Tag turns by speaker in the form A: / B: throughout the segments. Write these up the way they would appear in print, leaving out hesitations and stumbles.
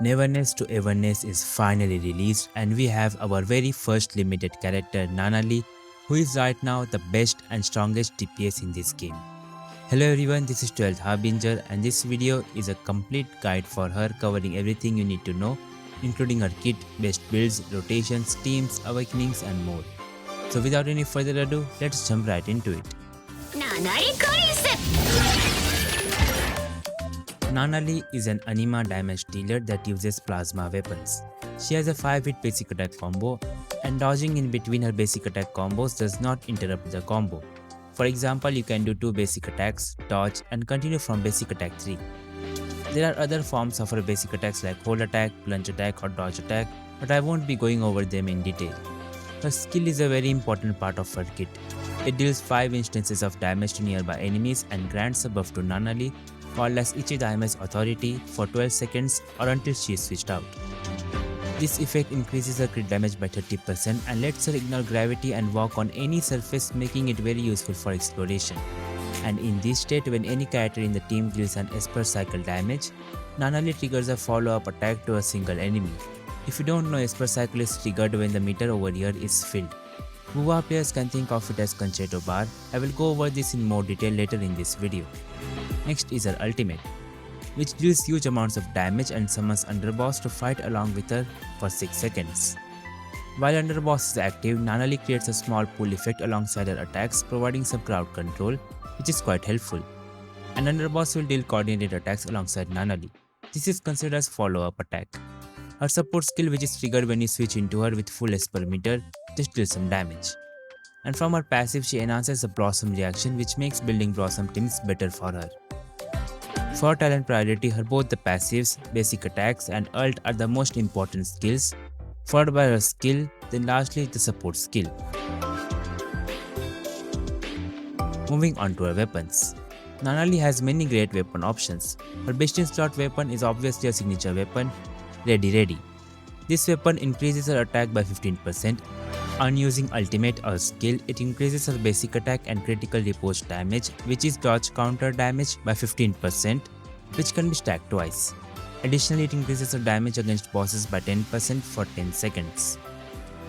A: Neverness to Everness is finally released and we have our very first limited character Nanally, who is right now the best and strongest DPS in this game. Hello everyone, this is 12th Harbinger and this video is a complete guide for her covering everything you need to know, including her kit, best builds, rotations, teams, awakenings and more. So without any further ado, let's jump right into it. Nanally is an anima damage dealer that uses plasma weapons. She has a 5-hit basic attack combo and dodging in between her basic attack combos does not interrupt the combo. For example, you can do 2 basic attacks, dodge and continue from basic attack 3. There are other forms of her basic attacks like hold attack, plunge attack or dodge attack, but I won't be going over them in detail. Her skill is a very important part of her kit. It deals 5 instances of damage to nearby enemies and grants a buff to Nanally called as Ichidaime's Authority for 12 seconds or until she is switched out. This effect increases her crit damage by 30% and lets her ignore gravity and walk on any surface, making it very useful for exploration. And in this state, when any character in the team deals an Esper cycle damage, Nanally triggers a follow-up attack to a single enemy. If you don't know, Esper cycle is triggered when the meter over here is filled. MUA players can think of it as Concerto Bar. I will go over this in more detail later in this video. Next is her ultimate, which deals huge amounts of damage and summons Underboss to fight along with her for 6 seconds. While Underboss is active, Nanally creates a small pull effect alongside her attacks, providing some crowd control, which is quite helpful. And Underboss will deal coordinated attacks alongside Nanally. This is considered as follow-up attack. Her support skill, which is triggered when you switch into her with full Esper meter, just deals some damage. And from her passive, she enhances the Blossom reaction, which makes building Blossom teams better for her. For talent priority, her both the passives, basic attacks and ult are the most important skills, followed by her skill, then lastly the support skill. Moving on to her weapons. Nanally has many great weapon options. Her best in slot weapon is obviously a signature weapon, Ready. This weapon increases her attack by 15%. On using ultimate or skill, it increases her basic attack and critical riposte damage, which is dodge counter damage, by 15%, which can be stacked twice. Additionally, it increases her damage against bosses by 10% for 10 seconds.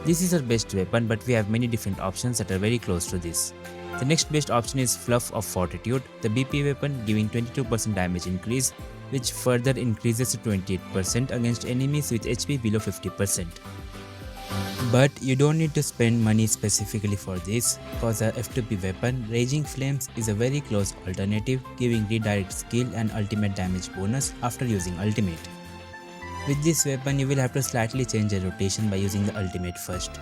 A: This is her best weapon, but we have many different options that are very close to this. The next best option is Fluff of Fortitude, the BP weapon giving 22% damage increase, which further increases to 28% against enemies with HP below 50%. But you don't need to spend money specifically for this, cause the F2P weapon, Raging Flames, is a very close alternative, giving redirect skill and ultimate damage bonus after using ultimate. With this weapon, you will have to slightly change your rotation by using the ultimate first.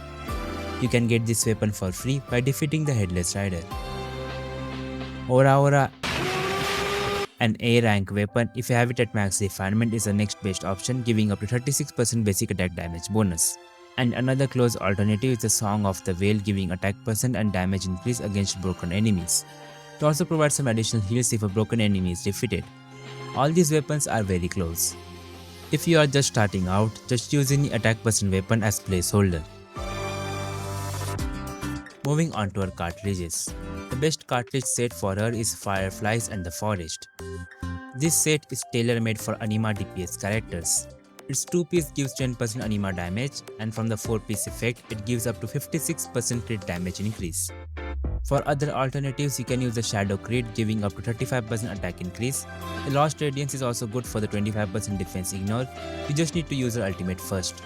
A: You can get this weapon for free by defeating the Headless Rider. Ora, an A rank weapon, if you have it at max refinement, is the next best option, giving up to 36% basic attack damage bonus. And another close alternative is the Song of the Whale, giving attack percent and damage increase against broken enemies. It also provides some additional heals if a broken enemy is defeated. All these weapons are very close. If you are just starting out, just use any attack percent weapon as placeholder. Moving on to her cartridges. The best cartridge set for her is Fireflies and the Forest. This set is tailor-made for anima DPS characters. Its 2-piece gives 10% anima damage, and from the 4-piece effect, it gives up to 56% crit damage increase. For other alternatives, you can use the Shadow Crit, giving up to 35% attack increase. The Lost Radiance is also good for the 25% defense ignore. You just need to use the ultimate first.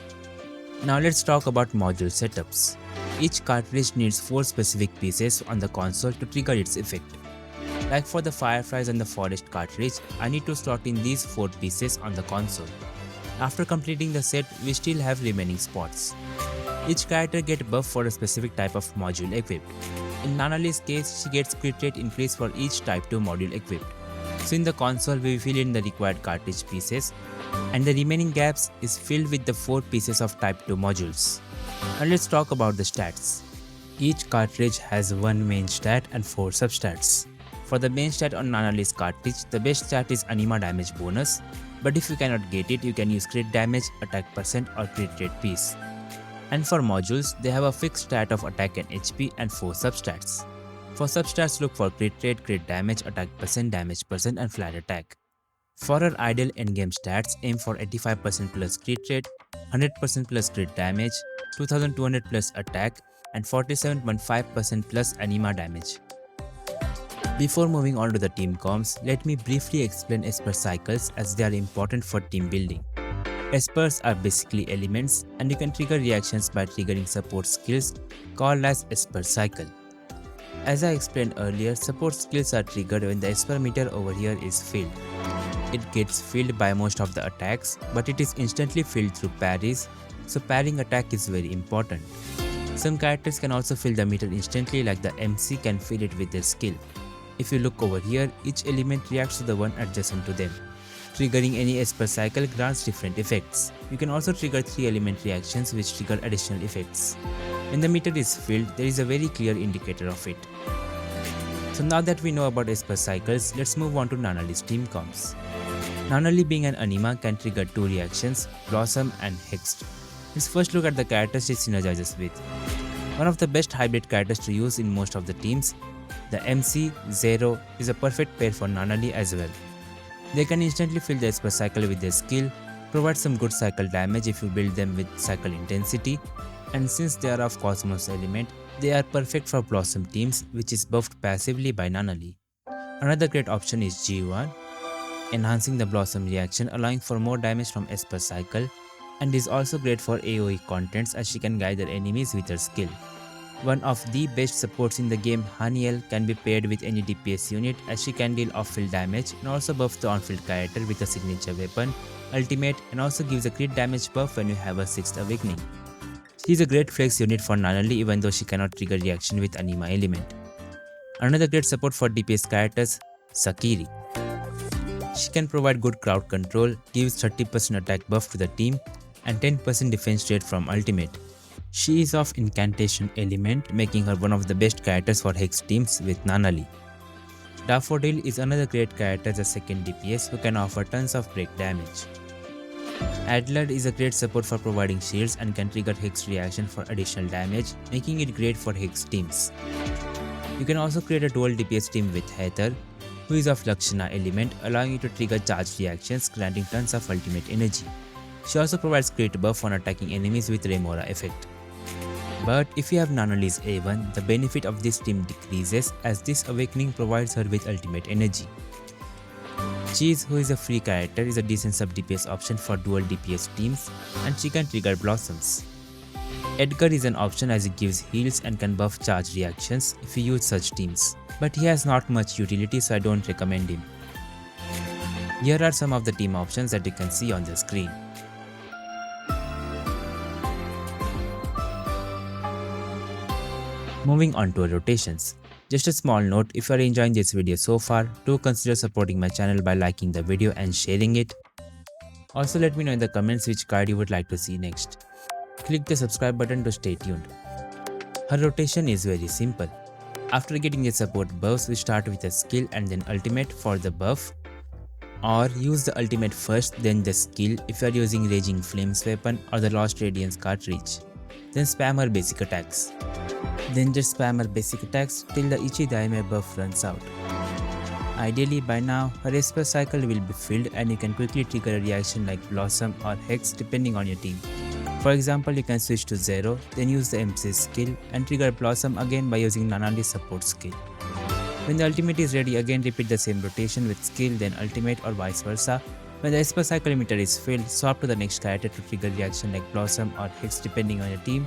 A: Now let's talk about module setups. Each cartridge needs 4 specific pieces on the console to trigger its effect. Like for the Fireflies and the Forest cartridge, I need to slot in these 4 pieces on the console. After completing the set, we still have remaining spots. Each character gets buff for a specific type of module equipped. In Nanally's case, she gets crit rate increase for each type 2 module equipped. So in the console, we fill in the required cartridge pieces, and the remaining gaps is filled with the 4 pieces of type 2 modules. Now let's talk about the stats. Each cartridge has one main stat and 4 substats. For the main stat on Nanally's cartridge, the best stat is anima damage bonus, but if you cannot get it, you can use crit damage, attack percent or crit rate piece. And for modules, they have a fixed stat of attack and HP and 4 substats. For substats, look for crit rate, crit damage, attack percent, damage percent and flat attack. For her ideal endgame stats, aim for 85% plus crit rate, 100% plus crit damage, 2200 plus attack, and 47.5% plus anima damage. Before moving on to the team comps, let me briefly explain Esper cycles as they are important for team building. Espers are basically elements, and you can trigger reactions by triggering support skills called as Esper cycle. As I explained earlier, support skills are triggered when the Esper meter over here is filled. It gets filled by most of the attacks, but it is instantly filled through parries, so parrying attack is very important. Some characters can also fill the meter instantly, like the MC can fill it with their skill. If you look over here, each element reacts to the one adjacent to them. Triggering any Esper cycle grants different effects. You can also trigger 3 element reactions which trigger additional effects. When the meter is filled, there is a very clear indicator of it. So now that we know about Esper cycles, let's move on to Nanally's team comps. Nanally, being an anima, can trigger 2 reactions, Blossom and Hext. Let's first look at the characters she synergizes with. One of the best hybrid characters to use in most of the teams, the MC Zero, is a perfect pair for Nanally as well. They can instantly fill the Esper cycle with their skill, provide some good cycle damage if you build them with cycle intensity, and since they are of Cosmos element, they are perfect for Blossom teams, which is buffed passively by Nanally. Another great option is G1, enhancing the Blossom reaction, allowing for more damage from Esper cycle, and is also great for AoE contents as she can guide her enemies with her skill. One of the best supports in the game, Haniel, can be paired with any DPS unit as she can deal off-field damage and also buff the on-field character with a signature weapon, ultimate, and also gives a crit damage buff when you have a 6th awakening. She is a great flex unit for Nanally even though she cannot trigger reaction with anima element. Another great support for DPS characters, Sakiri. She can provide good crowd control, gives 30% attack buff to the team, and 10% defense rate from ultimate. She is of incantation element, making her one of the best characters for Hex teams with Nanally. Daffodil is another great character as a second DPS who can offer tons of break damage. Adler is a great support for providing shields and can trigger Hex reaction for additional damage, making it great for Hex teams. You can also create a dual DPS team with Heather, who is of Lakshana element, allowing you to trigger charge reactions, granting tons of ultimate energy. She also provides crit buff on attacking enemies with Remora effect. But if you have Nanally's A1, the benefit of this team decreases as this awakening provides her with ultimate energy. Cheese, who is a free character, is a decent sub DPS option for dual DPS teams, and she can trigger blossoms. Edgar is an option as it gives heals and can buff charge reactions if you use such teams, but he has not much utility, so I don't recommend him. Here are some of the team options that you can see on the screen. Moving on to our rotations. Just a small note, if you are enjoying this video so far, do consider supporting my channel by liking the video and sharing it. Also let me know in the comments which card you would like to see next. Click the subscribe button to stay tuned. Her rotation is very simple. After getting the support buffs, we start with a skill and then ultimate for the buff, or use the ultimate first then the skill if you are using Raging Flames weapon or the Lost Radiance cartridge. Then spam her basic attacks. Then just spam her basic attacks till the Ichi Daime buff runs out. Ideally by now, her Esper cycle will be filled and you can quickly trigger a reaction like Blossom or Hex depending on your team. For example, you can switch to Zero, then use the MC's skill and trigger Blossom again by using Nanally's support skill. When the ultimate is ready, again repeat the same rotation with skill then ultimate or vice versa. When the Esper cycle meter is filled, swap to the next character to trigger reaction like Blossom or Hex depending on your team,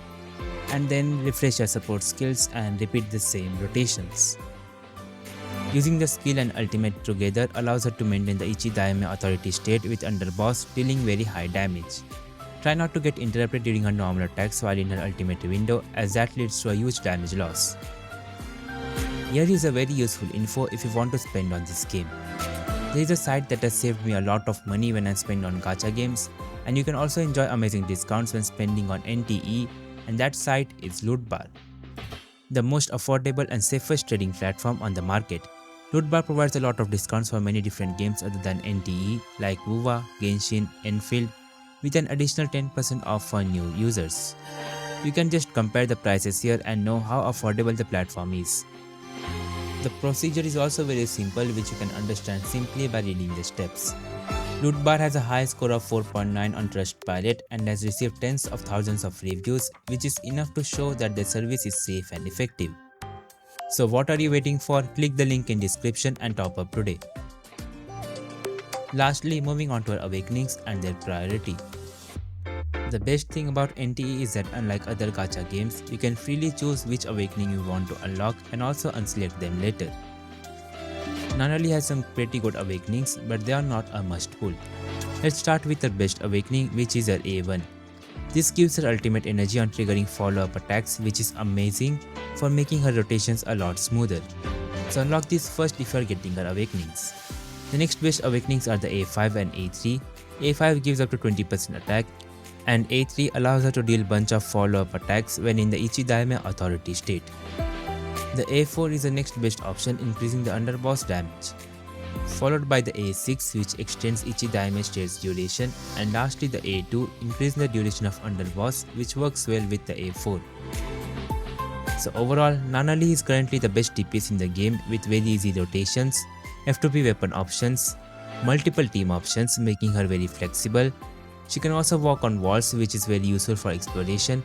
A: and then refresh your support skills and repeat the same rotations. Using the skill and ultimate together allows her to maintain the Ichi Daime authority state with underboss, dealing very high damage. Try not to get interrupted during her normal attacks while in her ultimate window, as that leads to a huge damage loss. Here is a very useful info if you want to spend on this game. There is a site that has saved me a lot of money when I spend on gacha games, and you can also enjoy amazing discounts when spending on NTE, and that site is Lootbar, the most affordable and safest trading platform on the market. Lootbar provides a lot of discounts for many different games other than NTE like WoWa, Genshin, Enfield, with an additional 10% off for new users. You can just compare the prices here and know how affordable the platform is. The procedure is also very simple, which you can understand simply by reading the steps. Loot Bar has a high score of 4.9 on Trustpilot and has received tens of thousands of reviews, which is enough to show that the service is safe and effective. So what are you waiting for? Click the link in description and top up today. Lastly, moving on to our awakenings and their priority. The best thing about NTE is that unlike other gacha games, you can freely choose which awakening you want to unlock and also unselect them later. Nanally has some pretty good awakenings, but they are not a must pull. Let's start with her best awakening, which is her A1. This gives her ultimate energy on triggering follow-up attacks, which is amazing for making her rotations a lot smoother. So unlock this first if you are getting her awakenings. The next best awakenings are the A5 and A3. A5 gives up to 20% attack, and A3 allows her to deal bunch of follow-up attacks when in the Ichidaime authority state. The A4 is the next best option, increasing the underboss damage, followed by the A6, which extends Ichidaime state's duration, and lastly the A2, increasing the duration of underboss, which works well with the A4. So overall, Nanally is currently the best DPS in the game with very easy rotations, F2P weapon options, multiple team options making her very flexible. She can also walk on walls, which is very useful for exploration.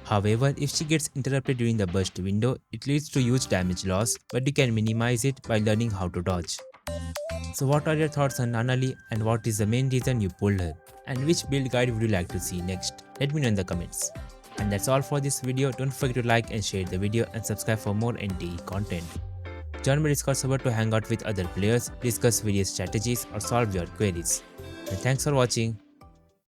A: However, if she gets interrupted during the burst window, it leads to huge damage loss, but you can minimize it by learning how to dodge. So what are your thoughts on Nanally and what is the main reason you pulled her? And which build guide would you like to see next? Let me know in the comments. And that's all for this video. Don't forget to like and share the video and subscribe for more NTE content. Join my Discord server to hang out with other players, discuss various strategies or solve your queries. And thanks for watching.